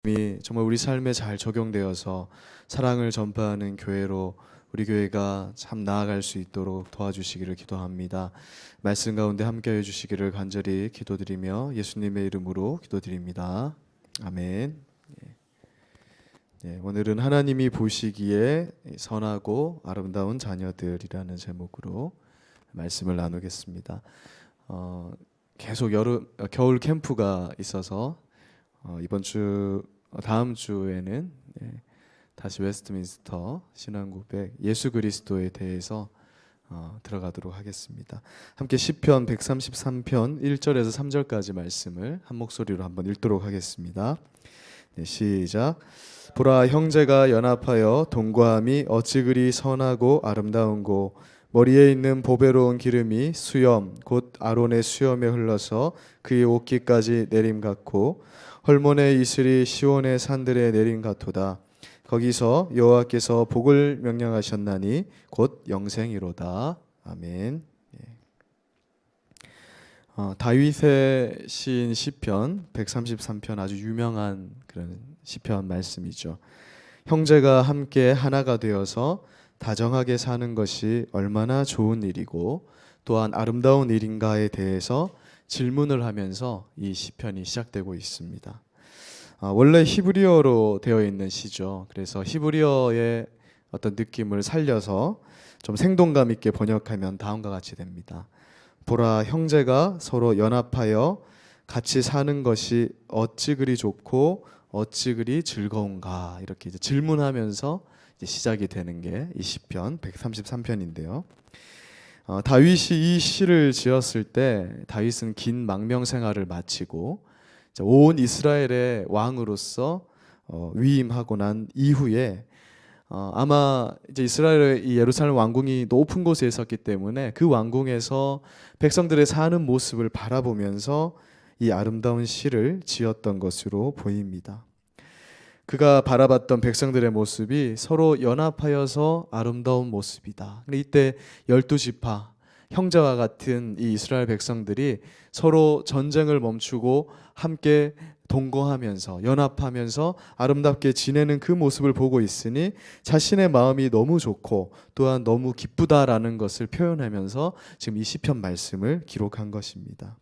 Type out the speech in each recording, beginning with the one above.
정말 우리 삶에 잘 적용되어서 사랑을 전파하는 교회로 우리 교회가 참 나아갈 수 있도록 도와주시기를 기도합니다. 말씀 가운데 함께해 주시기를 간절히 기도드리며 예수님의 이름으로 기도드립니다. 아멘. 오늘은 하나님이 보시기에 선하고 아름다운 자녀들이라는 제목으로 말씀을 나누겠습니다. 계속 겨울 캠프가 있어서 다음 주에는 다시 웨스트민스터 신앙고백 예수 그리스도에 대해서 들어가도록 하겠습니다. 함께 시편 133편 1절에서 3절까지 말씀을 한 목소리로 한번 읽도록 하겠습니다. 시작. 보라, 형제가 연합하여 동거함이 어찌 그리 선하고 아름다운고, 머리에 있는 보배로운 기름이 수염 곧 아론의 수염에 흘러서 그의 옷깃까지 내림 같고, 헐몬의 이슬이 시온의 산들에 내림 같도다. 거기서 여호와께서 복을 명령하셨나니 곧 영생이로다. 아멘. 다윗의 시인 시편 133편, 아주 유명한 그런 시편 말씀이죠. 형제가 함께 하나가 되어서 다정하게 사는 것이 얼마나 좋은 일이고 또한 아름다운 일인가에 대해서 질문을 하면서 이 시편이 시작되고 있습니다. 원래 히브리어로 되어 있는 시죠. 그래서 히브리어의 어떤 느낌을 살려서 좀 생동감 있게 번역하면 다음과 같이 됩니다. 보라, 형제가 서로 연합하여 같이 사는 것이 어찌 그리 좋고 어찌 그리 즐거운가, 이렇게 이제 질문하면서 이제 시작이 되는 게 이 시편 133편인데요. 다윗이 이 시를 지었을 때 다윗은 긴 망명 생활을 마치고 온 이스라엘의 왕으로서 위임하고 난 이후에 아마 이제 이스라엘의 이 예루살렘 왕궁이 높은 곳에 있었기 때문에 그 왕궁에서 백성들의 사는 모습을 바라보면서 이 아름다운 시를 지었던 것으로 보입니다. 그가 바라봤던 백성들의 모습이 서로 연합하여서 아름다운 모습이다. 근데 이때 12지파 형제와 같은 이 이스라엘 백성들이 서로 전쟁을 멈추고 함께 동거하면서 연합하면서 아름답게 지내는 그 모습을 보고 있으니 자신의 마음이 너무 좋고 또한 너무 기쁘다라는 것을 표현하면서 지금 이 시편 말씀을 기록한 것입니다.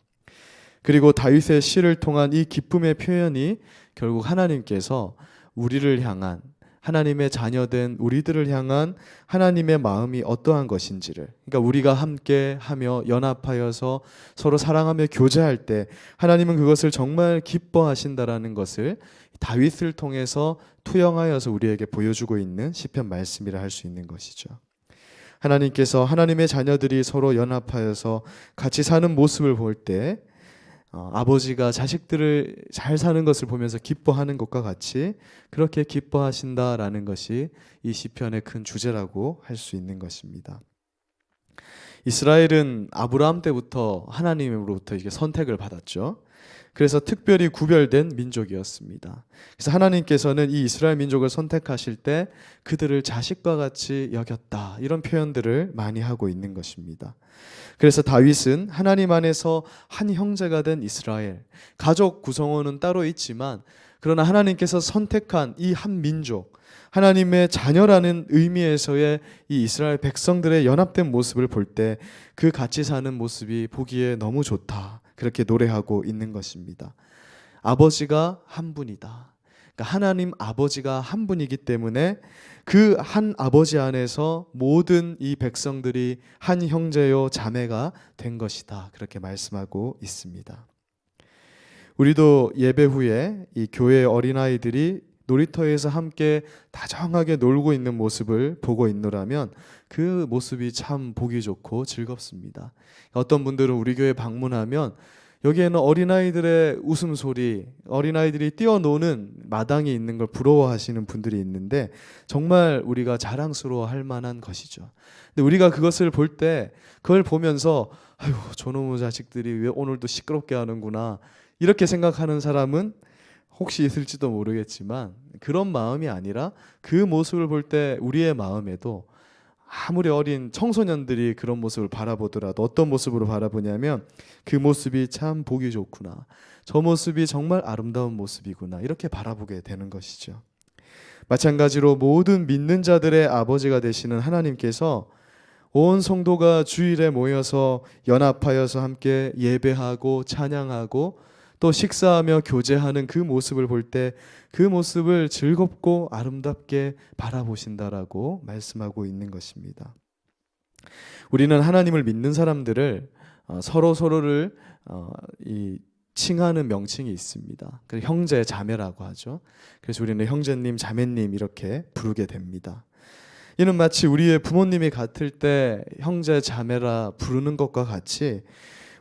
그리고 다윗의 시를 통한 이 기쁨의 표현이 결국 하나님께서 우리를 향한, 하나님의 자녀된 우리들을 향한 하나님의 마음이 어떠한 것인지를, 그러니까 우리가 함께 하며 연합하여서 서로 사랑하며 교제할 때 하나님은 그것을 정말 기뻐하신다라는 것을 다윗을 통해서 투영하여서 우리에게 보여주고 있는 시편 말씀이라 할 수 있는 것이죠. 하나님께서 하나님의 자녀들이 서로 연합하여서 같이 사는 모습을 볼 때 아버지가 자식들을 잘 사는 것을 보면서 기뻐하는 것과 같이 그렇게 기뻐하신다라는 것이 이 시편의 큰 주제라고 할 수 있는 것입니다. 이스라엘은 아브라함 때부터 하나님으로부터 이게 선택을 받았죠. 그래서 특별히 구별된 민족이었습니다. 그래서 하나님께서는 이 이스라엘 민족을 선택하실 때 그들을 자식과 같이 여겼다, 이런 표현들을 많이 하고 있는 것입니다. 그래서 다윗은 하나님 안에서 한 형제가 된 이스라엘, 가족 구성원은 따로 있지만 그러나 하나님께서 선택한 이 한 민족, 하나님의 자녀라는 의미에서의 이 이스라엘 백성들의 연합된 모습을 볼 때 그 같이 사는 모습이 보기에 너무 좋다, 그렇게 노래하고 있는 것입니다. 아버지가 한 분이다. 그러니까 하나님 아버지가 한 분이기 때문에 그 한 아버지 안에서 모든 이 백성들이 한 형제요 자매가 된 것이다, 그렇게 말씀하고 있습니다. 우리도 예배 후에 이 교회 어린아이들이 놀이터에서 함께 다정하게 놀고 있는 모습을 보고 있노라면 그 모습이 참 보기 좋고 즐겁습니다. 어떤 분들은 우리 교회 방문하면 여기에는 어린아이들의 웃음소리, 어린아이들이 뛰어노는 마당이 있는 걸 부러워하시는 분들이 있는데 정말 우리가 자랑스러워할 만한 것이죠. 근데 우리가 그것을 볼 때 그걸 보면서 아유, 저놈의 자식들이 왜 오늘도 시끄럽게 하는구나, 이렇게 생각하는 사람은 혹시 있을지도 모르겠지만 그런 마음이 아니라 그 모습을 볼 때 우리의 마음에도 아무리 어린 청소년들이 그런 모습을 바라보더라도 어떤 모습으로 바라보냐면 그 모습이 참 보기 좋구나. 저 모습이 정말 아름다운 모습이구나. 이렇게 바라보게 되는 것이죠. 마찬가지로 모든 믿는 자들의 아버지가 되시는 하나님께서 온 성도가 주일에 모여서 연합하여서 함께 예배하고 찬양하고 또 식사하며 교제하는 그 모습을 볼 때 그 모습을 즐겁고 아름답게 바라보신다라고 말씀하고 있는 것입니다. 우리는 하나님을 믿는 사람들을 서로를 칭하는 명칭이 있습니다. 그래서 형제 자매라고 하죠. 그래서 우리는 형제님 자매님 이렇게 부르게 됩니다. 이는 마치 우리의 부모님이 같을 때 형제 자매라 부르는 것과 같이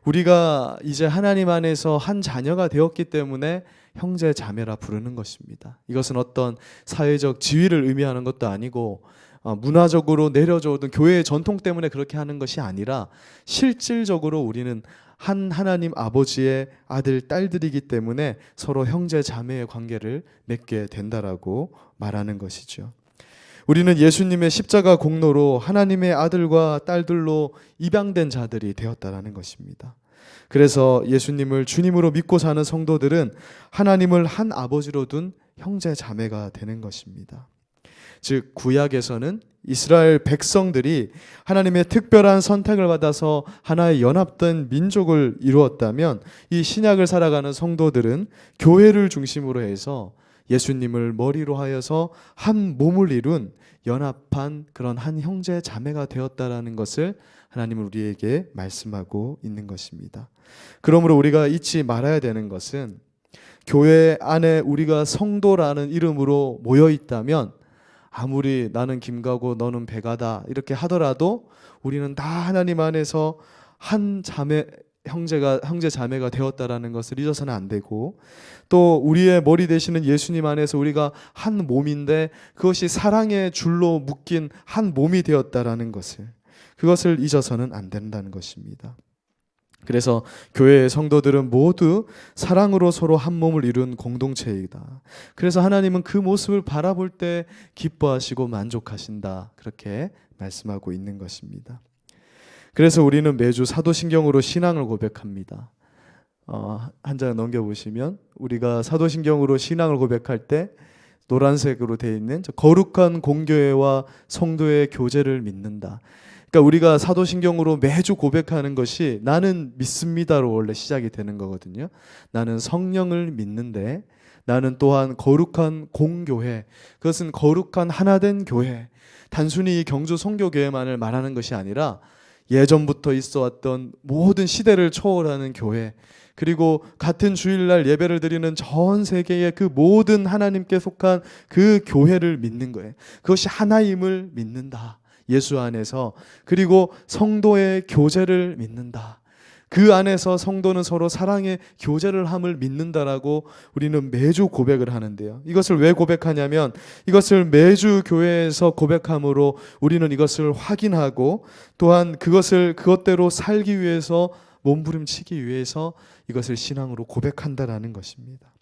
우리가 이제 하나님 안에서 한 자녀가 되었기 때문에 형제 자매라 부르는 것입니다. 이것은 어떤 사회적 지위를 의미하는 것도 아니고 문화적으로 내려져 오던 교회의 전통 때문에 그렇게 하는 것이 아니라 실질적으로 우리는 한 하나님 아버지의 아들 딸들이기 때문에 서로 형제 자매의 관계를 맺게 된다라고 말하는 것이죠. 우리는 예수님의 십자가 공로로 하나님의 아들과 딸들로 입양된 자들이 되었다라는 것입니다. 그래서 예수님을 주님으로 믿고 사는 성도들은 하나님을 한 아버지로 둔 형제 자매가 되는 것입니다. 즉 구약에서는 이스라엘 백성들이 하나님의 특별한 선택을 받아서 하나의 연합된 민족을 이루었다면 이 신약을 살아가는 성도들은 교회를 중심으로 해서 예수님을 머리로 하여서 한 몸을 이룬 연합한 그런 한 형제 자매가 되었다라는 것을 하나님은 우리에게 말씀하고 있는 것입니다. 그러므로 우리가 잊지 말아야 되는 것은 교회 안에 우리가 성도라는 이름으로 모여 있다면 아무리 나는 김가고 너는 배가다 이렇게 하더라도 우리는 다 하나님 안에서 한 형제 자매가 되었다라는 것을 잊어서는 안 되고 또 우리의 머리 되시는 예수님 안에서 우리가 한 몸인데 그것이 사랑의 줄로 묶인 한 몸이 되었다라는 것을 그것을 잊어서는 안 된다는 것입니다. 그래서 교회의 성도들은 모두 사랑으로 서로 한 몸을 이룬 공동체이다. 그래서 하나님은 그 모습을 바라볼 때 기뻐하시고 만족하신다. 그렇게 말씀하고 있는 것입니다. 그래서 우리는 매주 사도신경으로 신앙을 고백합니다. 한 장 넘겨보시면 우리가 사도신경으로 신앙을 고백할 때 노란색으로 되어 있는 거룩한 공교회와 성도의 교제를 믿는다. 그러니까 우리가 사도신경으로 매주 고백하는 것이 나는 믿습니다로 원래 시작이 되는 거거든요. 나는 성령을 믿는데 나는 또한 거룩한 공교회, 그것은 거룩한 하나된 교회, 단순히 이 경주 선교교회만을 말하는 것이 아니라 예전부터 있어 왔던 모든 시대를 초월하는 교회, 그리고 같은 주일날 예배를 드리는 전 세계의 그 모든 하나님께 속한 그 교회를 믿는 거예요. 그것이 하나임을 믿는다. 예수 안에서. 그리고 성도의 교제를 믿는다. 그 안에서 성도는 서로 사랑의 교제를 함을 믿는다라고 우리는 매주 고백을 하는데요. 이것을 왜 고백하냐면 이것을 매주 교회에서 고백함으로 우리는 이것을 확인하고 또한 그것대로 살기 위해서 몸부림치기 위해서 이것을 신앙으로 고백한다라는 것입니다.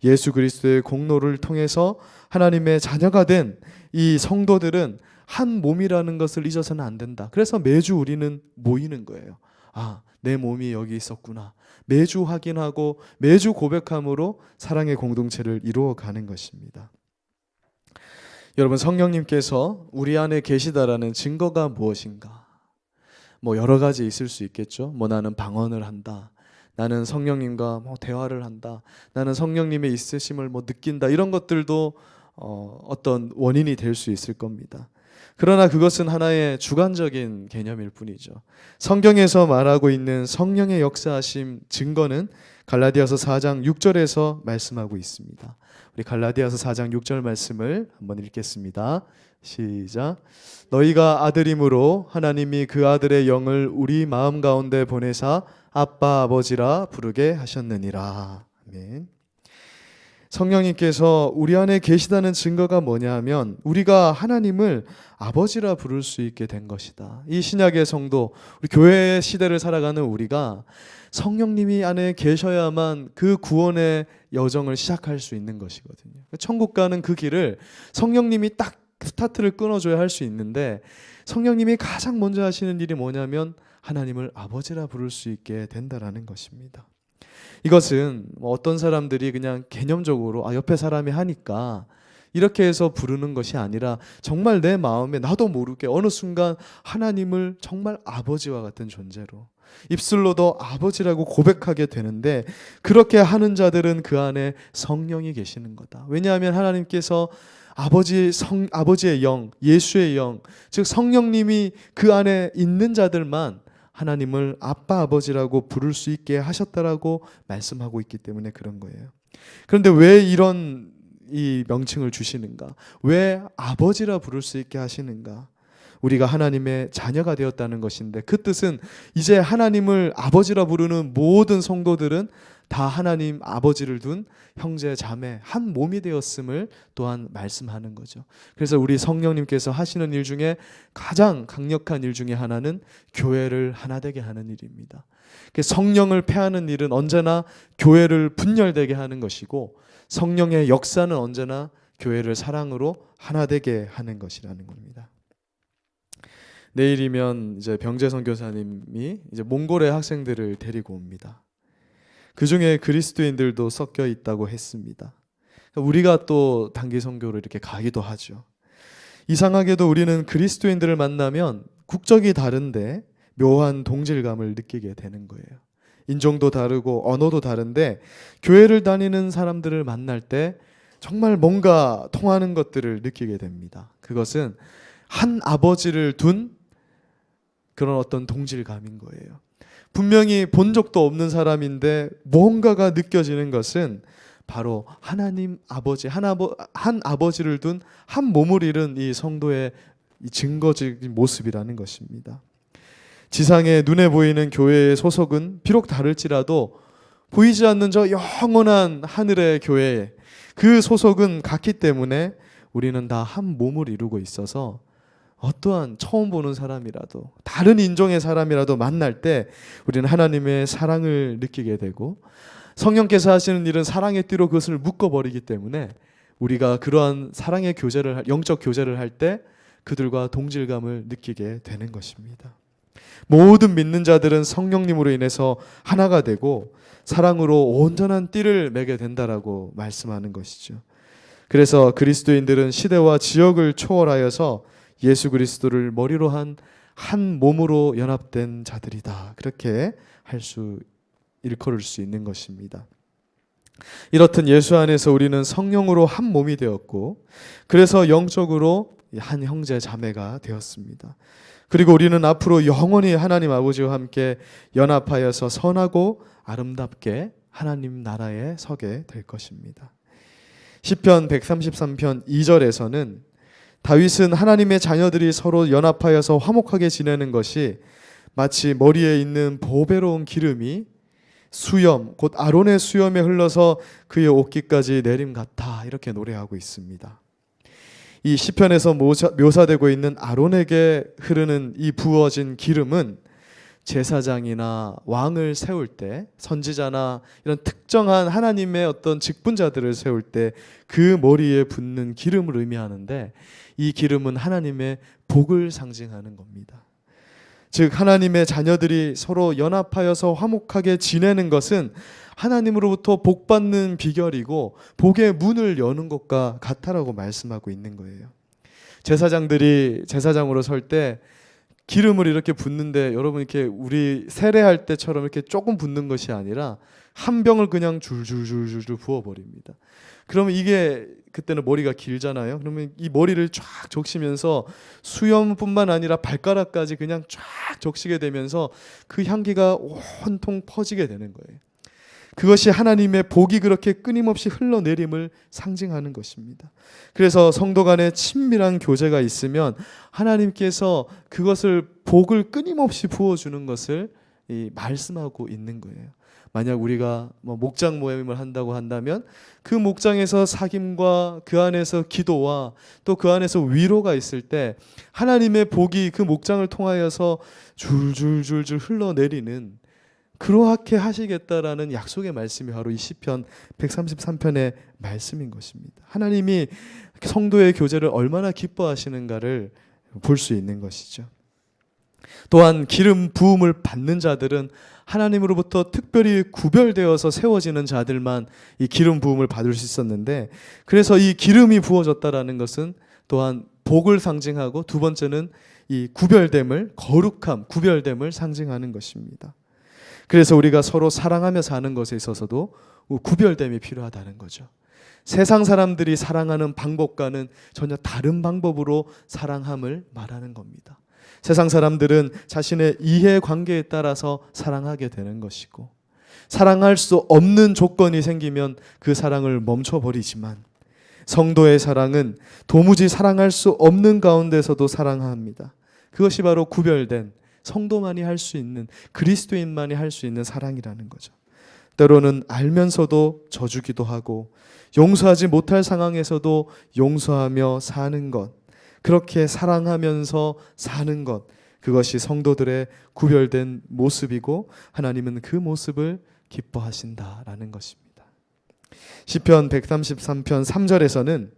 예수 그리스도의 공로를 통해서 하나님의 자녀가 된 이 성도들은 한 몸이라는 것을 잊어서는 안 된다. 그래서 매주 우리는 모이는 거예요. 내 몸이 여기 있었구나. 매주 확인하고 매주 고백함으로 사랑의 공동체를 이루어가는 것입니다. 여러분, 성령님께서 우리 안에 계시다라는 증거가 무엇인가? 여러 가지 있을 수 있겠죠. 나는 방언을 한다. 나는 성령님과 대화를 한다. 나는 성령님의 있으심을 느낀다. 이런 것들도 어떤 원인이 될 수 있을 겁니다. 그러나 그것은 하나의 주관적인 개념일 뿐이죠. 성경에서 말하고 있는 성령의 역사하심 증거는 갈라디아서 4장 6절에서 말씀하고 있습니다. 우리 갈라디아서 4장 6절 말씀을 한번 읽겠습니다. 시작. 너희가 아들임으로 하나님이 그 아들의 영을 우리 마음 가운데 보내사 아빠 아버지라 부르게 하셨느니라. 아멘. 성령님께서 우리 안에 계시다는 증거가 뭐냐 하면 우리가 하나님을 아버지라 부를 수 있게 된 것이다. 이 신약의 성도, 우리 교회의 시대를 살아가는 우리가 성령님이 안에 계셔야만 그 구원의 여정을 시작할 수 있는 것이거든요. 천국 가는 그 길을 성령님이 딱 스타트를 끊어줘야 할 수 있는데 성령님이 가장 먼저 하시는 일이 뭐냐면 하나님을 아버지라 부를 수 있게 된다라는 것입니다. 이것은 어떤 사람들이 그냥 개념적으로 옆에 사람이 하니까 이렇게 해서 부르는 것이 아니라 정말 내 마음에 나도 모르게 어느 순간 하나님을 정말 아버지와 같은 존재로 입술로도 아버지라고 고백하게 되는데, 그렇게 하는 자들은 그 안에 성령이 계시는 거다. 왜냐하면 하나님께서 아버지의 영, 예수의 영, 즉 성령님이 그 안에 있는 자들만 하나님을 아빠 아버지라고 부를 수 있게 하셨다라고 말씀하고 있기 때문에 그런 거예요. 그런데 왜 이런 이 명칭을 주시는가? 왜 아버지라 부를 수 있게 하시는가? 우리가 하나님의 자녀가 되었다는 것인데, 그 뜻은 이제 하나님을 아버지라 부르는 모든 성도들은 다 하나님 아버지를 둔 형제 자매 한 몸이 되었음을 또한 말씀하는 거죠. 그래서 우리 성령님께서 하시는 일 중에 가장 강력한 일 중에 하나는 교회를 하나 되게 하는 일입니다. 성령을 패하는 일은 언제나 교회를 분열되게 하는 것이고, 성령의 역사는 언제나 교회를 사랑으로 하나 되게 하는 것이라는 겁니다. 내일이면 이제 병재 선교사님이 이제 몽골의 학생들을 데리고 옵니다. 그 중에 그리스도인들도 섞여 있다고 했습니다. 우리가 또 단기 선교로 이렇게 가기도 하죠. 이상하게도 우리는 그리스도인들을 만나면 국적이 다른데 묘한 동질감을 느끼게 되는 거예요. 인종도 다르고 언어도 다른데 교회를 다니는 사람들을 만날 때 정말 뭔가 통하는 것들을 느끼게 됩니다. 그것은 한 아버지를 둔 그런 어떤 동질감인 거예요. 분명히 본 적도 없는 사람인데 뭔가가 느껴지는 것은 바로 하나님 아버지, 한 아버지를 둔 한 몸을 이룬 이 성도의 증거적인 모습이라는 것입니다. 지상에 눈에 보이는 교회의 소속은 비록 다를지라도 보이지 않는 저 영원한 하늘의 교회, 그 소속은 같기 때문에 우리는 다 한 몸을 이루고 있어서 어떠한 처음 보는 사람이라도 다른 인종의 사람이라도 만날 때 우리는 하나님의 사랑을 느끼게 되고, 성령께서 하시는 일은 사랑의 띠로 그것을 묶어버리기 때문에 우리가 그러한 사랑의 교제를, 영적 교제를 할 때 그들과 동질감을 느끼게 되는 것입니다. 모든 믿는 자들은 성령님으로 인해서 하나가 되고 사랑으로 온전한 띠를 매게 된다라고 말씀하는 것이죠. 그래서 그리스도인들은 시대와 지역을 초월하여서 예수 그리스도를 머리로 한 몸으로 연합된 자들이다. 그렇게 일컬을 수 있는 것입니다. 이렇듯 예수 안에서 우리는 성령으로 한 몸이 되었고, 그래서 영적으로 한 형제 자매가 되었습니다. 그리고 우리는 앞으로 영원히 하나님 아버지와 함께 연합하여서 선하고 아름답게 하나님 나라에 서게 될 것입니다. 시편 133편 2절에서는 다윗은 하나님의 자녀들이 서로 연합하여서 화목하게 지내는 것이 마치 머리에 있는 보배로운 기름이 수염, 곧 아론의 수염에 흘러서 그의 옷깃까지 내림 같아, 이렇게 노래하고 있습니다. 이 시편에서 묘사되고 있는 아론에게 흐르는 이 부어진 기름은 제사장이나 왕을 세울 때, 선지자나 이런 특정한 하나님의 어떤 직분자들을 세울 때 그 머리에 붓는 기름을 의미하는데, 이 기름은 하나님의 복을 상징하는 겁니다. 즉 하나님의 자녀들이 서로 연합하여서 화목하게 지내는 것은 하나님으로부터 복받는 비결이고 복의 문을 여는 것과 같다라고 말씀하고 있는 거예요. 제사장들이 제사장으로 설 때 기름을 이렇게 붓는데, 여러분 이렇게 우리 세례할 때처럼 이렇게 조금 붓는 것이 아니라 한 병을 그냥 줄줄줄줄 부어버립니다. 그러면 이게 그때는 머리가 길잖아요. 그러면 이 머리를 쫙 적시면서 수염뿐만 아니라 발가락까지 그냥 쫙 적시게 되면서 그 향기가 온통 퍼지게 되는 거예요. 그것이 하나님의 복이 그렇게 끊임없이 흘러내림을 상징하는 것입니다. 그래서 성도 간에 친밀한 교제가 있으면 하나님께서 그것을 복을 끊임없이 부어주는 것을 말씀하고 있는 거예요. 만약 우리가 목장 모임을 한다고 한다면 그 목장에서 사귐과 그 안에서 기도와 또 그 안에서 위로가 있을 때 하나님의 복이 그 목장을 통하여서 줄줄줄줄 흘러내리는, 그렇게 하시겠다라는 약속의 말씀이 바로 이 시편 133편의 말씀인 것입니다. 하나님이 성도의 교제를 얼마나 기뻐하시는가를 볼 수 있는 것이죠. 또한 기름 부음을 받는 자들은 하나님으로부터 특별히 구별되어서 세워지는 자들만 이 기름 부음을 받을 수 있었는데, 그래서 이 기름이 부어졌다라는 것은 또한 복을 상징하고, 두 번째는 이 구별됨을, 거룩함, 구별됨을 상징하는 것입니다. 그래서 우리가 서로 사랑하며 사는 것에 있어서도 구별됨이 필요하다는 거죠. 세상 사람들이 사랑하는 방법과는 전혀 다른 방법으로 사랑함을 말하는 겁니다. 세상 사람들은 자신의 이해관계에 따라서 사랑하게 되는 것이고, 사랑할 수 없는 조건이 생기면 그 사랑을 멈춰버리지만, 성도의 사랑은 도무지 사랑할 수 없는 가운데서도 사랑합니다. 그것이 바로 구별된 성도만이 할 수 있는, 그리스도인만이 할 수 있는 사랑이라는 거죠. 때로는 알면서도 져주기도 하고, 용서하지 못할 상황에서도 용서하며 사는 것, 그렇게 사랑하면서 사는 것, 그것이 성도들의 구별된 모습이고, 하나님은 그 모습을 기뻐하신다라는 것입니다. 시편 133편 3절에서는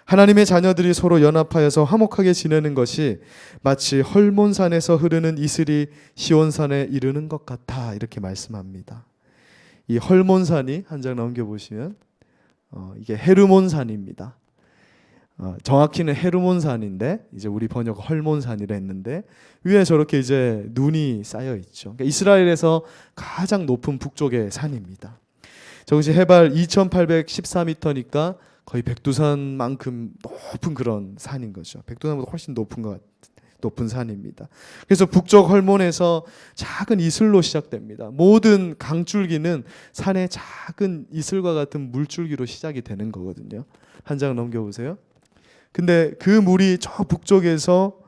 하나님의 자녀들이 서로 연합하여서 화목하게 지내는 것이 마치 헐몬산에서 흐르는 이슬이 시온산에 이르는 것 같아, 이렇게 말씀합니다. 이 헐몬산이 한 장 넘겨보시면 이게 헤르몬산입니다. 정확히는 헤르몬산인데 이제 우리 번역 헐몬산이라 했는데, 위에 저렇게 이제 눈이 쌓여 있죠. 그러니까 이스라엘에서 가장 높은 북쪽의 산입니다. 저것이 해발 2,814m니까 거의 백두산만큼 높은 그런 산인 거죠. 백두산보다 훨씬 높은 산입니다. 그래서 북쪽 헐몬에서 작은 이슬로 시작됩니다. 모든 강줄기는 산의 작은 이슬과 같은 물줄기로 시작이 되는 거거든요. 한 장 넘겨보세요. 근데 그 물이 저 북쪽에서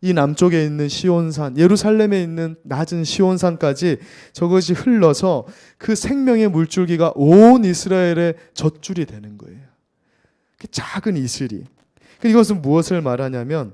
이 남쪽에 있는 시온산, 예루살렘에 있는 낮은 시온산까지 저것이 흘러서 그 생명의 물줄기가 온 이스라엘의 젖줄이 되는 거예요. 그 작은 이슬이. 이것은 무엇을 말하냐면,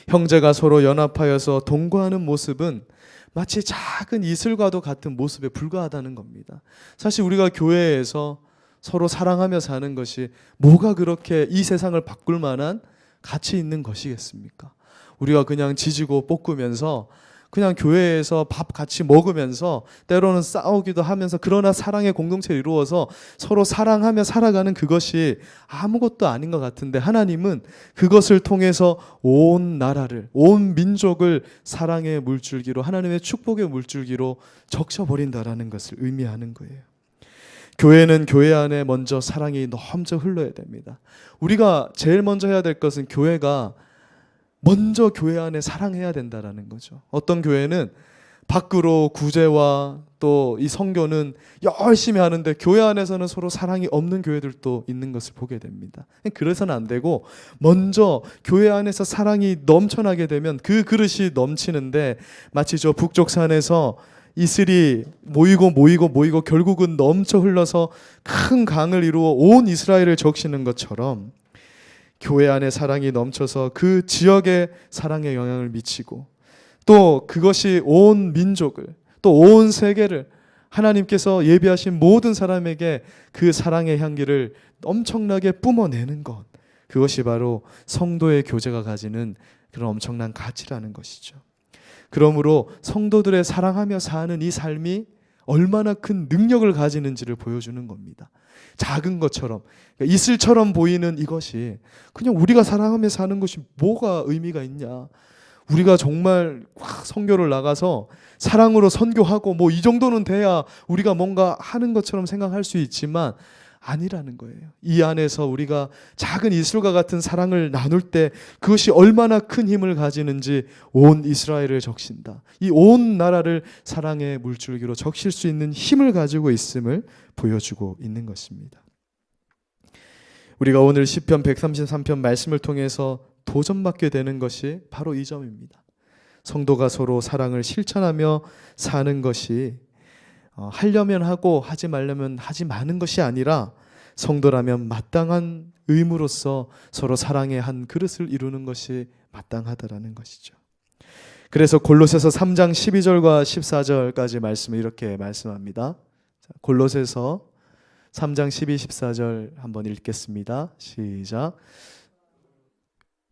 형제가 서로 연합하여서 동거하는 모습은 마치 작은 이슬과도 같은 모습에 불과하다는 겁니다. 사실 우리가 교회에서 서로 사랑하며 사는 것이 뭐가 그렇게 이 세상을 바꿀 만한 가치 있는 것이겠습니까? 우리가 그냥 지지고 볶으면서, 그냥 교회에서 밥 같이 먹으면서, 때로는 싸우기도 하면서, 그러나 사랑의 공동체를 이루어서 서로 사랑하며 살아가는 그것이 아무것도 아닌 것 같은데, 하나님은 그것을 통해서 온 나라를, 온 민족을 사랑의 물줄기로, 하나님의 축복의 물줄기로 적셔버린다라는 것을 의미하는 거예요. 교회는 교회 안에 먼저 사랑이 넘쳐 흘러야 됩니다. 우리가 제일 먼저 해야 될 것은, 교회가 먼저 교회 안에 사랑해야 된다라는 거죠. 어떤 교회는 밖으로 구제와 또 이 선교는 열심히 하는데 교회 안에서는 서로 사랑이 없는 교회들도 있는 것을 보게 됩니다. 그래서는 안 되고, 먼저 교회 안에서 사랑이 넘쳐나게 되면 그 그릇이 넘치는데, 마치 저 북쪽 산에서 이슬이 모이고 결국은 넘쳐 흘러서 큰 강을 이루어 온 이스라엘을 적시는 것처럼, 교회 안에 사랑이 넘쳐서 그 지역에 사랑의 영향을 미치고, 또 그것이 온 민족을, 또 온 세계를, 하나님께서 예비하신 모든 사람에게 그 사랑의 향기를 엄청나게 뿜어내는 것, 그것이 바로 성도의 교제가 가지는 그런 엄청난 가치라는 것이죠. 그러므로 성도들의 사랑하며 사는 이 삶이 얼마나 큰 능력을 가지는지를 보여주는 겁니다. 작은 것처럼, 그러니까 이슬처럼 보이는 이것이 그냥 우리가 사랑하며 사는 것이 뭐가 의미가 있냐, 우리가 정말 선교를 나가서 사랑으로 선교하고 뭐 이 정도는 돼야 우리가 뭔가 하는 것처럼 생각할 수 있지만 아니라는 거예요. 이 안에서 우리가 작은 이슬과 같은 사랑을 나눌 때 그것이 얼마나 큰 힘을 가지는지 온 이스라엘을 적신다. 이 온 나라를 사랑의 물줄기로 적실 수 있는 힘을 가지고 있음을 보여주고 있는 것입니다. 우리가 오늘 시편 133편 말씀을 통해서 도전받게 되는 것이 바로 이 점입니다. 성도가 서로 사랑을 실천하며 사는 것이 하려면 하고 하지 말려면 하지 마는 것이 아니라, 성도라면 마땅한 의무로서 서로 사랑의 한 그릇을 이루는 것이 마땅하다라는 것이죠. 그래서 골로새서 3장 12절과 14절까지 말씀을 이렇게 말씀합니다. 골로새서 3장 12, 14절 한번 읽겠습니다. 시작.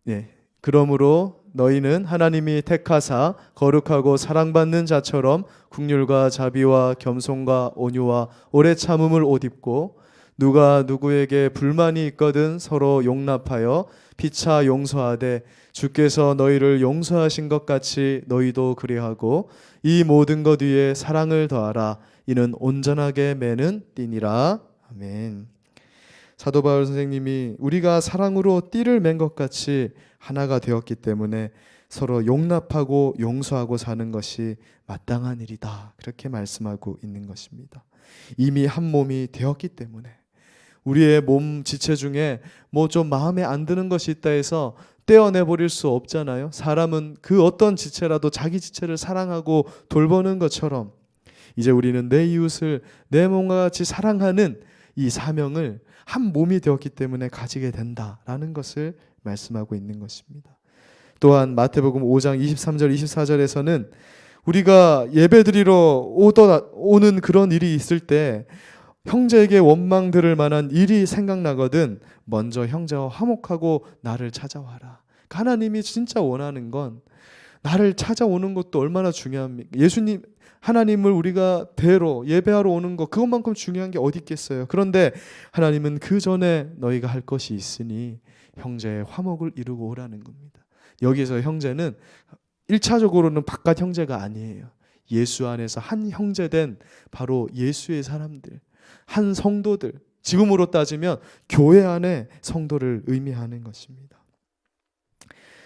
네. 그러므로 너희는 하나님이 택하사 거룩하고 사랑받는 자처럼 긍휼과 자비와 겸손과 온유와 오래 참음을 옷 입고 누가 누구에게 불만이 있거든 서로 용납하여 피차 용서하되 주께서 너희를 용서하신 것 같이 너희도 그리하고 이 모든 것 위에 사랑을 더하라. 이는 온전하게 매는 띠니라. 아멘. 사도 바울 선생님이 우리가 사랑으로 띠를 맨 것 같이 하나가 되었기 때문에 서로 용납하고 용서하고 사는 것이 마땅한 일이다. 그렇게 말씀하고 있는 것입니다. 이미 한 몸이 되었기 때문에 우리의 몸 지체 중에 뭐 좀 마음에 안 드는 것이 있다 해서 떼어내버릴 수 없잖아요. 사람은 그 어떤 지체라도 자기 지체를 사랑하고 돌보는 것처럼 이제 우리는 내 이웃을 내 몸과 같이 사랑하는 이 사명을 한 몸이 되었기 때문에 가지게 된다라는 것을 말씀하고 있는 것입니다. 또한 마태복음 5장 23절 24절에서는 우리가 예배드리러 오는 그런 일이 있을 때 형제에게 원망 들을 만한 일이 생각나거든 먼저 형제와 화목하고 나를 찾아와라. 하나님이 진짜 원하는 건 나를 찾아오는 것도 얼마나 중요합니까? 예수님 하나님을 우리가 뵈러 예배하러 오는 것 그것만큼 중요한 게 어디 있겠어요. 그런데 하나님은 그 전에 너희가 할 것이 있으니 형제의 화목을 이루고 오라는 겁니다. 여기서 형제는 1차적으로는 바깥 형제가 아니에요. 예수 안에서 한 형제된 바로 예수의 사람들, 한 성도들, 지금으로 따지면 교회 안에 성도를 의미하는 것입니다.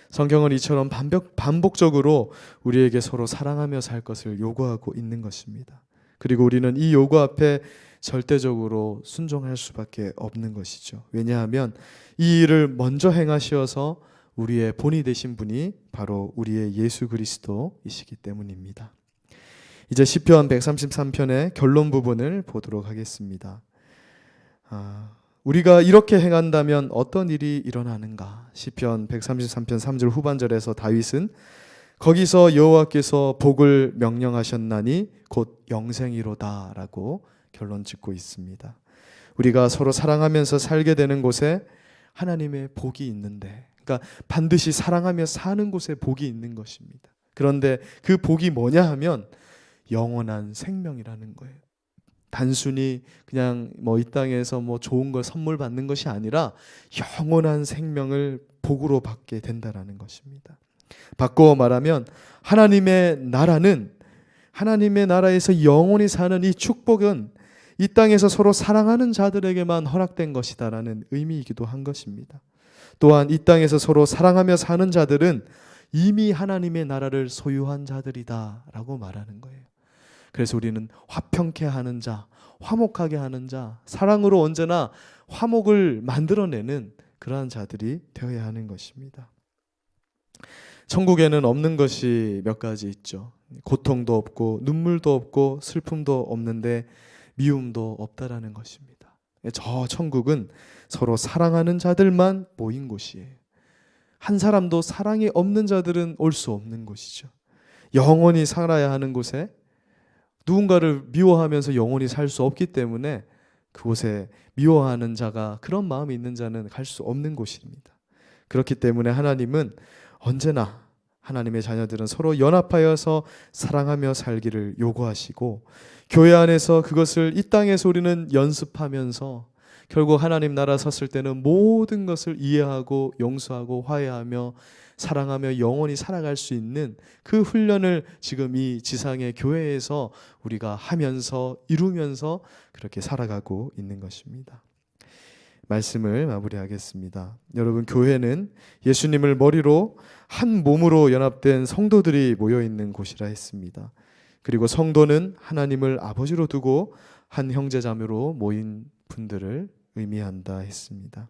성경은 이처럼 반복적으로 우리에게 서로 사랑하며 살 것을 요구하고 있는 것입니다. 그리고 우리는 이 요구 앞에 절대적으로 순종할 수밖에 없는 것이죠. 왜냐하면 이 일을 먼저 행하시어서 우리의 본이 되신 분이 바로 우리의 예수 그리스도이시기 때문입니다. 이제 시편 133편의 결론 부분을 보도록 하겠습니다. 우리가 이렇게 행한다면 어떤 일이 일어나는가? 시편 133편 3절 후반절에서 다윗은 거기서 여호와께서 복을 명령하셨나니 곧 영생이로다 라고 결론 짓고 있습니다. 우리가 서로 사랑하면서 살게 되는 곳에 하나님의 복이 있는데, 그러니까 반드시 사랑하며 사는 곳에 복이 있는 것입니다. 그런데 그 복이 뭐냐 하면 영원한 생명이라는 거예요. 단순히 그냥 이 땅에서 좋은 걸 선물 받는 것이 아니라 영원한 생명을 복으로 받게 된다라는 것입니다. 바꾸어 말하면 하나님의 나라에서 영원히 사는 이 축복은 이 땅에서 서로 사랑하는 자들에게만 허락된 것이다라는 의미이기도 한 것입니다. 또한 이 땅에서 서로 사랑하며 사는 자들은 이미 하나님의 나라를 소유한 자들이다라고 말하는 거예요. 그래서 우리는 화평케 하는 자, 화목하게 하는 자, 사랑으로 언제나 화목을 만들어내는 그러한 자들이 되어야 하는 것입니다. 천국에는 없는 것이 몇 가지 있죠. 고통도 없고 눈물도 없고 슬픔도 없는데 미움도 없다라는 것입니다. 저 천국은 서로 사랑하는 자들만 모인 곳이에요. 한 사람도 사랑이 없는 자들은 올 수 없는 곳이죠. 영원히 살아야 하는 곳에 누군가를 미워하면서 영원히 살 수 없기 때문에 그곳에 미워하는 자가, 그런 마음이 있는 자는 갈 수 없는 곳입니다. 그렇기 때문에 하나님은 언제나 하나님의 자녀들은 서로 연합하여서 사랑하며 살기를 요구하시고, 교회 안에서 그것을 이 땅에서 우리는 연습하면서 결국 하나님 나라 섰을 때는 모든 것을 이해하고 용서하고 화해하며 사랑하며 영원히 살아갈 수 있는 그 훈련을 지금 이 지상의 교회에서 우리가 하면서 이루면서 그렇게 살아가고 있는 것입니다. 말씀을 마무리하겠습니다. 여러분, 교회는 예수님을 머리로 한 몸으로 연합된 성도들이 모여 있는 곳이라 했습니다. 그리고 성도는 하나님을 아버지로 두고 한 형제자매로 모인 분들을 의미한다 했습니다.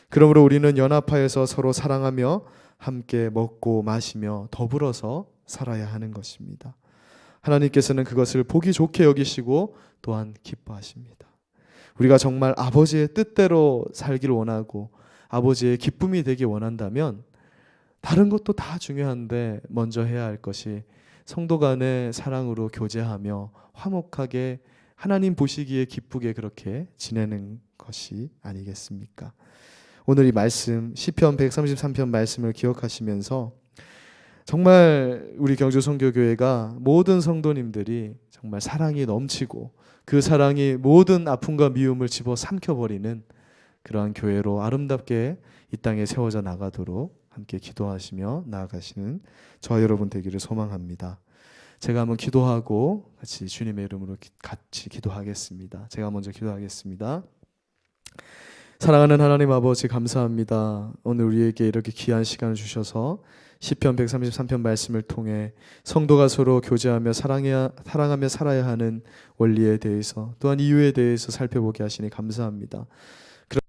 그러므로 우리는 연합하여서 서로 사랑하며 함께 먹고 마시며 더불어서 살아야 하는 것입니다. 하나님께서는 그것을 보기 좋게 여기시고 또한 기뻐하십니다. 우리가 정말 아버지의 뜻대로 살기를 원하고 아버지의 기쁨이 되기 원한다면 다른 것도 다 중요한데 먼저 해야 할 것이 성도 간의 사랑으로 교제하며 화목하게 하나님 보시기에 기쁘게 그렇게 지내는 것이 아니겠습니까? 오늘 이 말씀 시편 133편 말씀을 기억하시면서 정말 우리 경주 선교교회가 모든 성도님들이 정말 사랑이 넘치고 그 사랑이 모든 아픔과 미움을 집어 삼켜버리는 그러한 교회로 아름답게 이 땅에 세워져 나가도록 함께 기도하시며 나아가시는 저와 여러분 되기를 소망합니다. 제가 한번 기도하고 같이 주님의 이름으로 같이 기도하겠습니다. 제가 먼저 기도하겠습니다. 사랑하는 하나님 아버지, 감사합니다. 오늘 우리에게 이렇게 귀한 시간을 주셔서 시편 133편 말씀을 통해 성도가 서로 교제하며 사랑하며 살아야 하는 원리에 대해서, 또한 이유에 대해서 살펴보게 하시니 감사합니다.